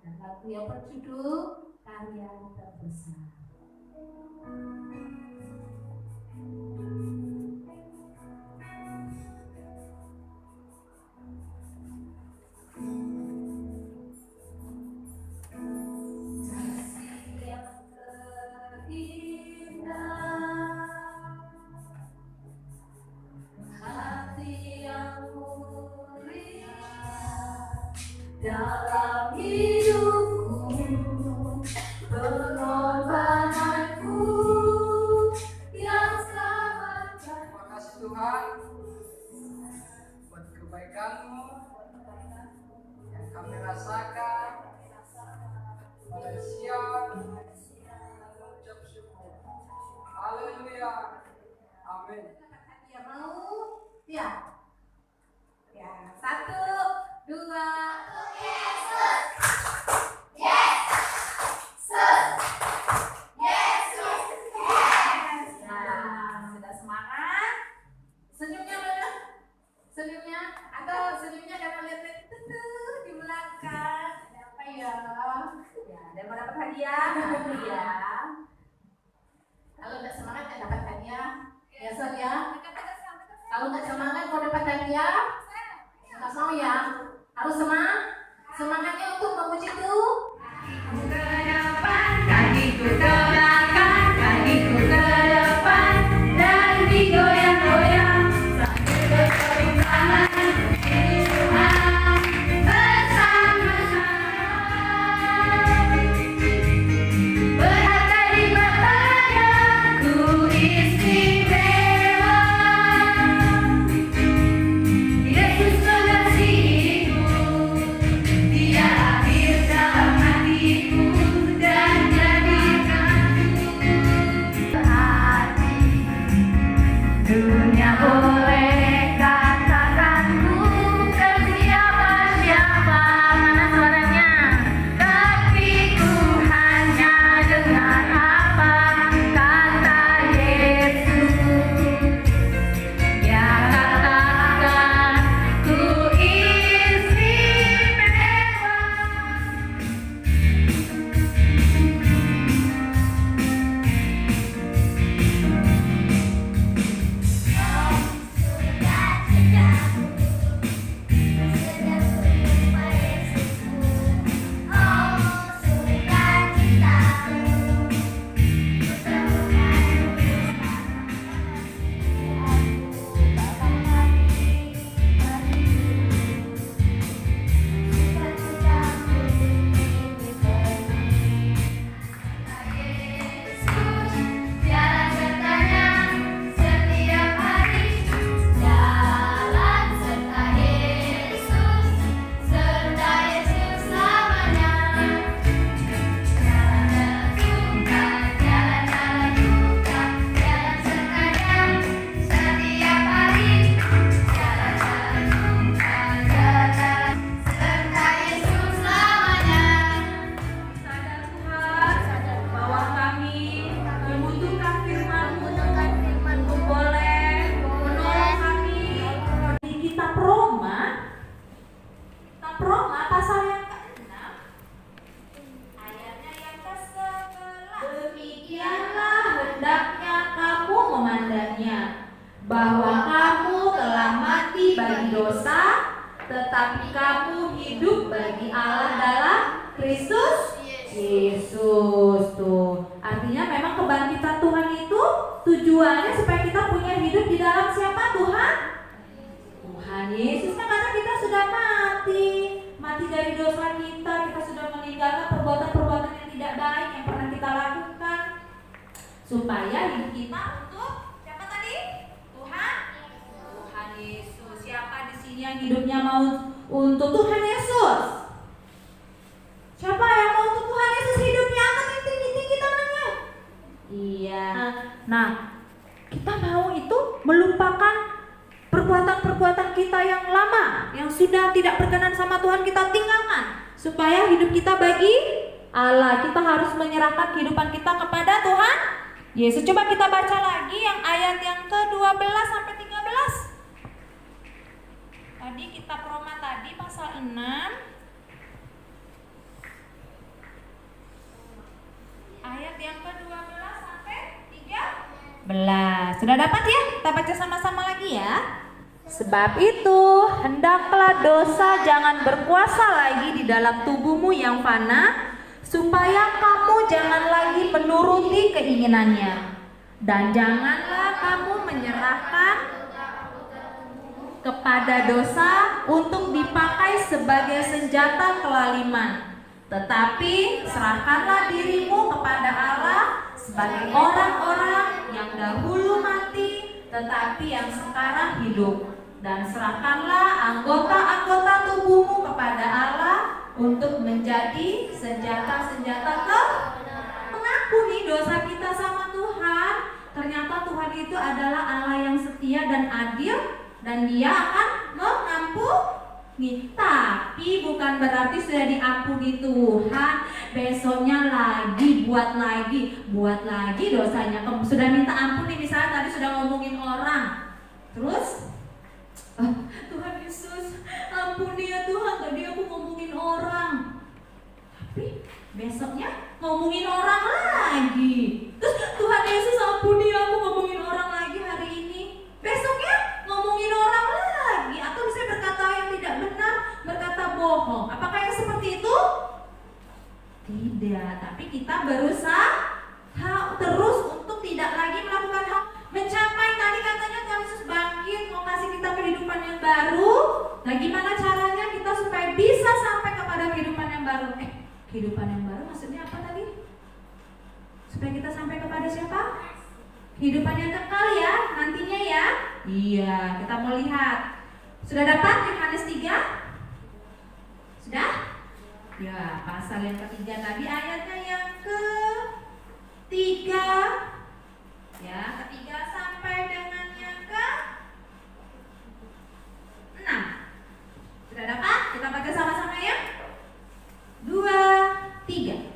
Dan lagu yang berjudul Karya Terbesar. Dalam hidupku, pengorbananku yang selamatkan. Terima kasih Tuhan buat kebaikan-Mu yang kami rasakan pada siang. Ucap syukur. Haleluya. Amin. Ya mau? Ya. Ya, 1, 2. Yesus. Yesus. Yesus. Yes. Nah, sudah semangat. Senyumnya mana? Senyumnya atau senyumnya karena lihat di belakang. Ada apa ya? Ya, ada mau dapat hadiah? Iya. Kalau nggak semangat nggak dapat hadiah. Ya, Son ya. Kalau nggak semangat mau dapat hadiah, nggak mau ya. Harus semangat. Semangatnya untuk memuji Tuhan. Ke depan, kakiku ke belakang, kakiku ke depan, dan digoyang-goyang sambil bertepuk tangan Tuhan bersama-sama. Berkata di matanya, ku istimewa. Yesus mengasihiku, Dia hadir dalam hatiku dan jadikanku berarti. Dunia boleh katakanku ke siapa-siapa, mana suaranya? Tapi ku hanya dengar apa kata Yesus. Dia katakan ku istimewa. Jalan sertanya setiap hari, jalan serta Yesus selamanya. Jalan suka, jalan duka, jalan sertanya setiap hari, jalan suka, jalan serta Yesus selamanya. Sadar Tuhan bahwa kami membutuhkan firman-Mu untuk boleh menolong kami. Di kitab Roma pasal yang ke-6 ayatnya yang ke-11. Demikianlah hendaknya kamu memandangnya, bahwa kamu telah mati bagi dosa, tetapi kamu hidup bagi Allah dalam Kristus Yesus. Tuh, artinya memang kebangkitan Tuhan itu tujuannya supaya kita punya hidup di dalam siapa? Tuhan Yesus. Kan karena kita sudah mati dari dosa kita sudah meninggalkan perbuatan-perbuatan yang tidak baik yang pernah kita lakukan, supaya hidup kita untuk siapa tadi? Tuhan Yesus. Siapa di sini yang hidupnya mau untuk Tuhan Yesus? Siapa yang mau untuk Tuhan Yesus hidupnya? Angkat tinggi tangannya. Iya. Nah, kita mau itu melupakan perbuatan-perbuatan kita yang lama, yang sudah tidak berkenan sama Tuhan, kita tinggalkan supaya hidup kita bagi Allah. Kita harus menyerahkan kehidupan kita kepada Tuhan Yesus. Coba kita baca lagi yang ayat yang ke-12 sampai 13. Tadi kitab Roma tadi pasal 6 11. Sudah dapat ya? Kita baca sama-sama lagi ya. Sebab itu, hendaklah dosa jangan berkuasa lagi di dalam tubuhmu yang fana, supaya kamu jangan lagi menuruti keinginannya. Dan janganlah kamu menyerahkan kepada dosa untuk dipakai sebagai senjata kelaliman. Tetapi serahkanlah dirimu kepada Allah sebagai orang-orang yang dahulu mati, tetapi yang sekarang hidup. Dan serahkanlah anggota-anggota tubuhmu kepada Allah untuk menjadi senjata-senjata mengampuni dosa kita sama Tuhan. Ternyata Tuhan itu adalah Allah yang setia dan adil, dan Dia akan mengampuni. Tapi bukan berarti sudah diampuni Tuhan, besoknya lagi buat lagi dosanya. Kamu sudah minta ampun nih, misalnya tadi sudah ngomongin orang, terus Tuhan Yesus ampuni ya Tuhan, tadi aku ngomongin orang, tapi besoknya ngomongin orang lagi. Terus Tuhan Yesus ampuni aku ngomongin orang lagi hari ini, besoknya ngomongin orang lagi. Atau bisa berkata yang tidak benar, berkata bohong. Apakah yang seperti itu? Tidak, tapi kita berusaha terus untuk tidak lagi melakukan hal mencapai. Tadi katanya Tuhan Yesus bangkit mau kasih kita kehidupan yang baru. Nah, gimana caranya kita supaya bisa sampai kepada kehidupan yang baru? Kehidupan yang baru maksudnya apa tadi? Supaya kita sampai kepada siapa? Kehidupan yang kekal ya, nantinya ya. Iya, kita mau lihat. Sudah dapat Yohanes 3? Sudah? Ya, pasal yang ketiga tadi ayatnya yang ke-3. Ya, ketiga sampai dengan yang ke-6. Sudah dapat? Kita baca sama-sama ya. 2, 3.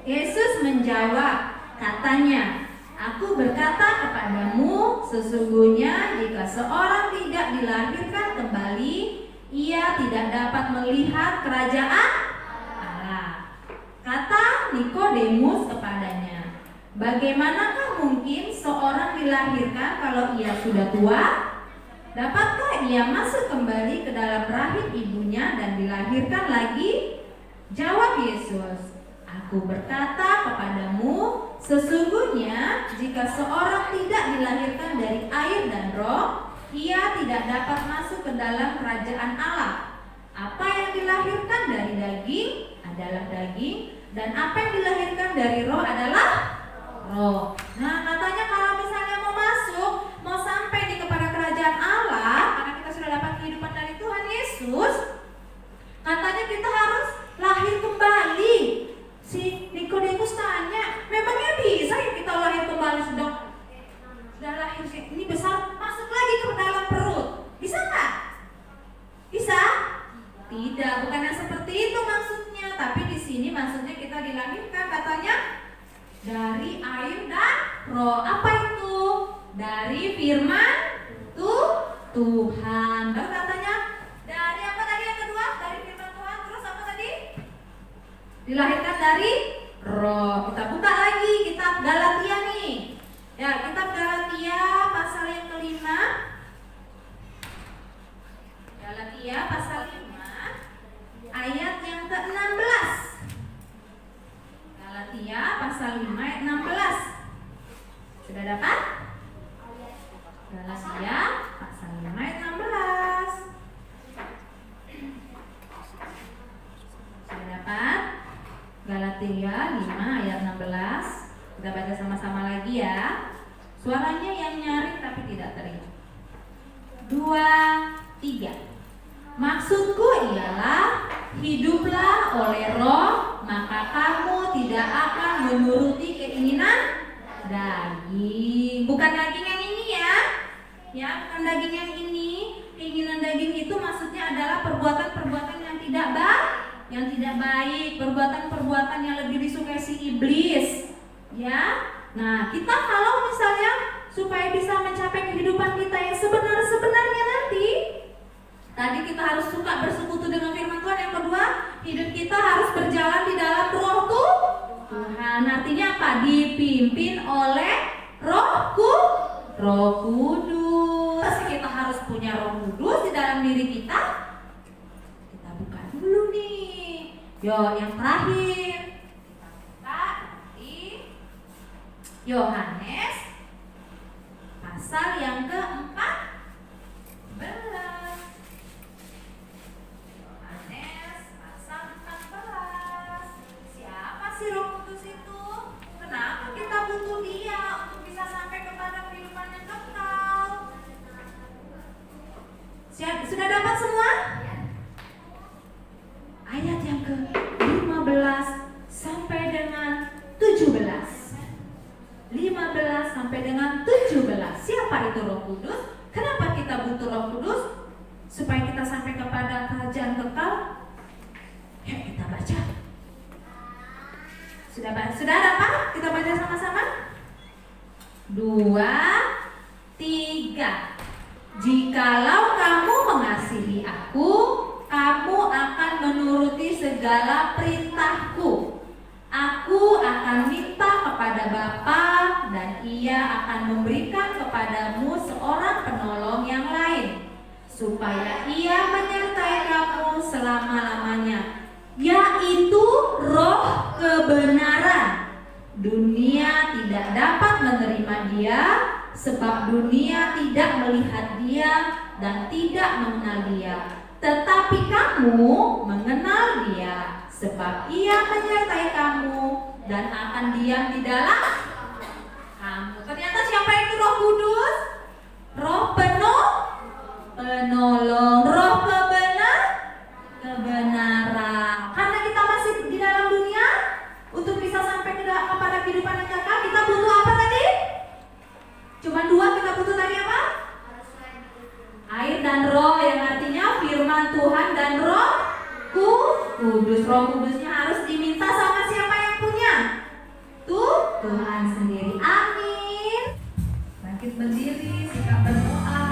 Yesus menjawab, katanya, aku berkata kepadamu, sesungguhnya jika seorang tidak dilahirkan kembali, ia tidak dapat melihat kerajaan Allah. Kata Nikodemus kepadanya, bagaimanakah mungkin seorang dilahirkan kalau ia sudah tua? Dapatkah ia masuk kembali ke dalam rahim ibunya dan dilahirkan lagi? Jawab Yesus, aku berkata kepadamu, sesungguhnya jika seorang tidak dilahirkan dari air dan roh, ia tidak dapat masuk ke dalam kerajaan Allah. Apa yang dilahirkan dari daging adalah daging, dan apa yang dilahirkan dari roh adalah roh. Nah, katanya kalau misalnya mau masuk, mau sampai di kepada kerajaan Allah, karena kita sudah dapat kehidupan dari Tuhan Yesus, katanya kita harus lahir kembali. Si Nikodemus tanya, memangnya bisa ya kita lahir kembali, sudah lahir ini besar, masuk lagi ke dalam perut, bisa nggak? Bisa? Tidak, bukan yang seperti itu maksudnya. Tapi di sini maksudnya kita dilahirkan katanya dari air dan roh. Apa itu? Dari firman Tuhan. Lalu katanya dari apa tadi yang kedua? Dari firman Tuhan. Terus apa tadi? Dilahirkan dari roh. Kita buka lagi kitab Galatia nih. Ya, kitab Galatia pasal yang ke-5. Galatia pasal 5 ayat yang ke-16. Galatia pasal 5 ayat 16. Sudah dapat? Galatia pasal 5 ayat 16. Sudah dapat? Galatia 5 ayat 16. Kita baca sama-sama lagi ya. Suaranya yang nyaring tapi tidak terdengar. 2, 3. Maksudku ialah, hiduplah oleh roh, maka kamu tidak akan menuruti keinginan daging. Bukan daging yang ini ya. Ya, bukan daging yang ini. Keinginan daging itu maksudnya adalah perbuatan-perbuatan yang tidak baik, perbuatan-perbuatan yang lebih disukai si iblis. Ya. Nah, kita kalau misalnya supaya bisa mencapai kehidupan kita yang sebenarnya nanti, tadi kita harus suka bersekutu dengan firman Tuhan. Yang kedua, hidup kita harus berjalan di dalam roh Tuhan. Artinya apa? Dipimpin oleh roh Roh Kudus. Kita harus punya Roh Kudus di dalam diri kita. Kita buka dulu nih. Yo, yang terakhir kita buka di Yohanes pasal yang ke-14. Yohanes pasal 14. Siapa sih Roh Kudus itu? Kenapa kita butuh Dia untuk bisa sampai kepada kehidupan yang kekal? Sudah dapat semua? Ayat yang ke-15 sampai dengan 17. 15 sampai dengan 17. Siapa itu Roh Kudus? Kenapa kita butuh Roh Kudus? Supaya kita sampai kepada kerajaan kekal. Yuk kita baca. Sudah dapat? Kita baca sama-sama. 2, 3. Jikalau kamu mengasihi aku, kamu akan menuruti segala perintahku. Aku akan minta kepada Bapa dan Ia akan memberikan kepadamu seorang penolong yang lain, supaya Ia menyertai kamu selama-lamanya, yaitu Roh kebenaran. Dunia tidak dapat menerima Dia, sebab dunia tidak melihat Dia dan tidak mengenal Dia. Tetapi kamu mengenal Dia, sebab Ia menyertai kamu dan akan diam di dalam kamu. Ternyata siapa itu Roh Kudus? Roh penolong, Roh kebenaran. Karena kita masih di dalam dunia, untuk bisa sampai kepada kehidupan yang kekal, kita butuh apa tadi? Cuma 2 kita butuh tadi apa? Air dan roh, yang artinya firman Tuhan dan Roh Kudus. Roh Kudusnya harus diminta sama siapa yang punya? Tuhan sendiri. Amin. Bangkit berdiri, sikap berdoa.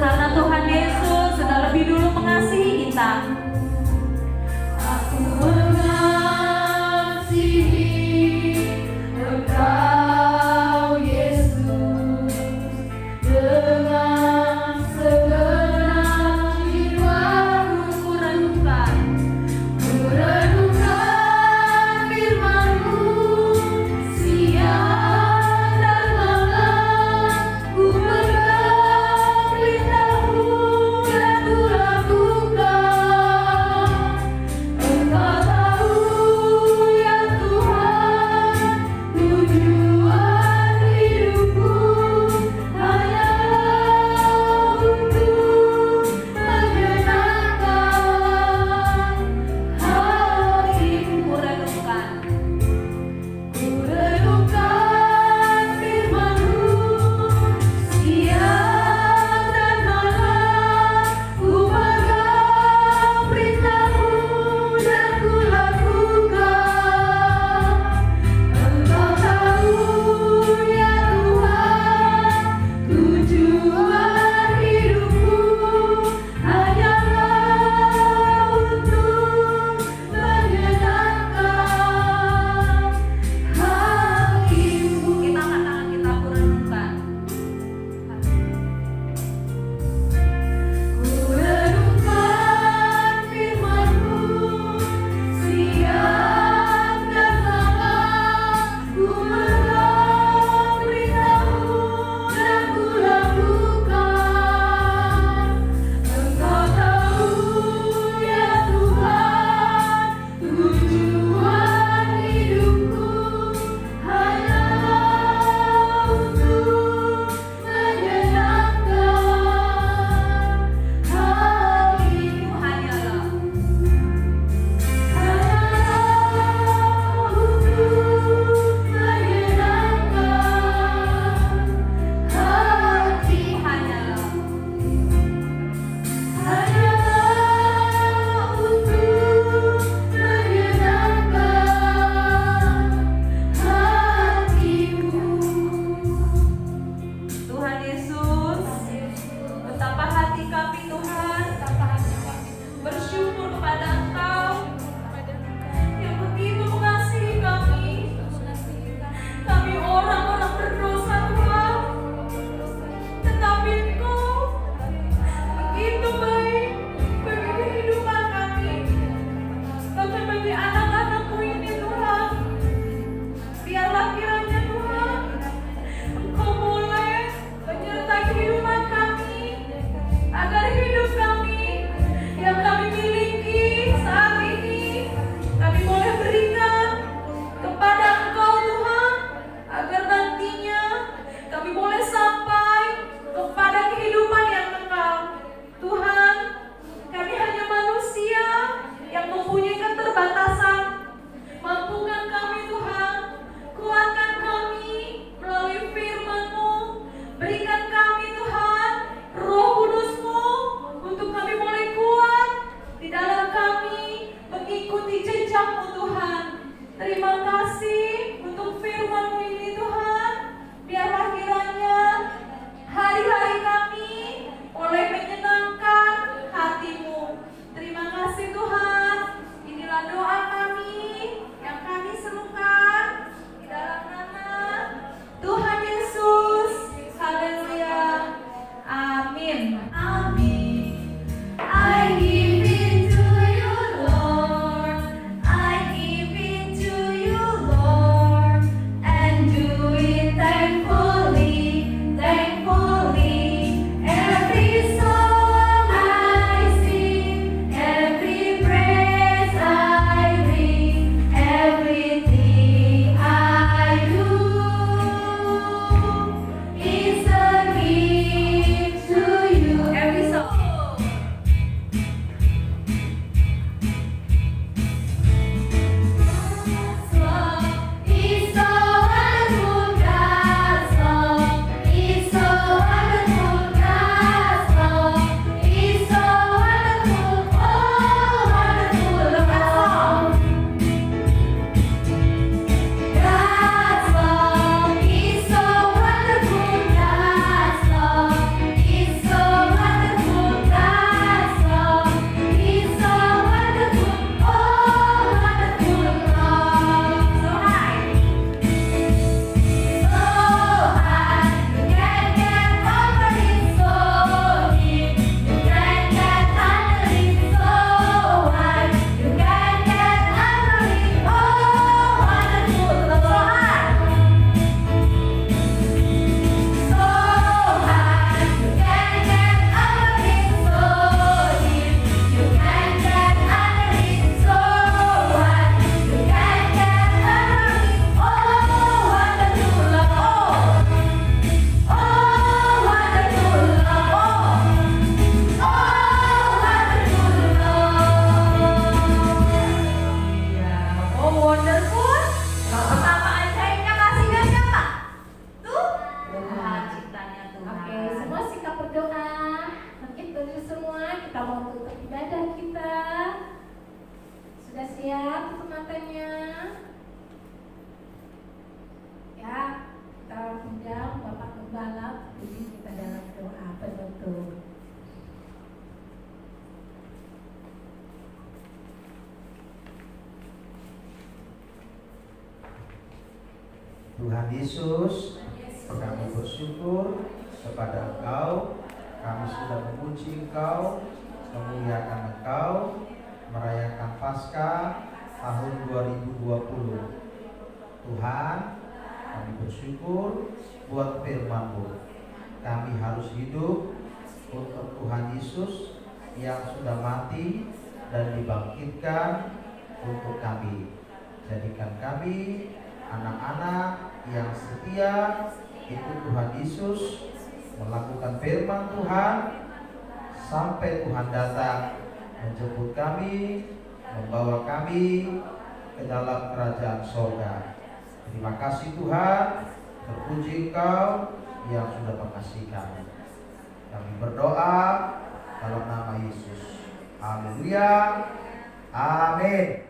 Karena Tuhan Yesus sudah lebih dulu mengasihi kita. Aku mengayomi anak-anakmu ini Tuhan. Biarlah kiranya Tuhan Engkau boleh menyertai kehidupan kami, agar hidup kami yang kami miliki saat ini kami boleh berikan kepada Engkau Tuhan, agar nantinya kami boleh sampai kepada kehidupan yang kekal. Tuhan, kami hanya manusia yang mempunyai keterbatasan. Mampukan kami Tuhan, kuatkan kami melalui firman-Mu, berikan kami Tuhan Roh Kudus-Mu untuk kami boleh kuat di dalam kami mengikuti jejak-Mu Tuhan. Terima kasih untuk firman-Mu ini Tuhan. Biarlah kiranya hari-hari kami boleh menyenangkan hati-Mu. Terima kasih Tuhan. Inilah doa kami yang kami serukan di dalam nama Tuhan Yesus. Haleluya. Amin. Amin. I give it to you, Lord. I give it to you, Lord. And do it thankfully, thankfully. Every song I sing, every praise I bring, everything I do is a gift to you. Every song. It's so wonderful, God's love. It's so wonderful, God's love. It's so wonderful, oh wonderful love. God's love is so wonderful, God's love. It's so wonderful, God's love. It's so wonderful, oh wonderful love. So high. So high, you can't get over it. So deep, you can't get under it. So wide, you can't get under it. Oh, wonderful love. So high. So high, you can't get under it. So deep, you can't get under it. So wide, you can't get under it. Oh, wonderful love. Oh, wonderful love. Oh, wonderful love. Oh, wonderful. Yang pertama ajaibnya kasihnya siapa? Tuh, Tuhan ciptanya Tuhan. Oke, semua sikap berdoa. Mungkin dari semua kita mau tutup ibadah kita. Sudah siap tutup matanya? Ya, kita undang Bapak Gembala pimpin kita dalam doa penutup. Tuhan Yesus, kami bersyukur kepada Engkau. Kami sudah memuji Engkau, memuliakan Engkau, merayakan Paskah tahun 2020. Tuhan, kami bersyukur buat firman-Mu. Kami harus hidup untuk Tuhan Yesus yang sudah mati dan dibangkitkan untuk kami. Jadikan kami anak-anak yang setia ikut Tuhan Yesus, melakukan firman Tuhan sampai Tuhan datang menjemput kami, membawa kami ke dalam kerajaan sorga. Terima kasih Tuhan, terpuji Engkau yang sudah mengasihi kami. Kami berdoa dalam nama Yesus. Haleluya. Amin.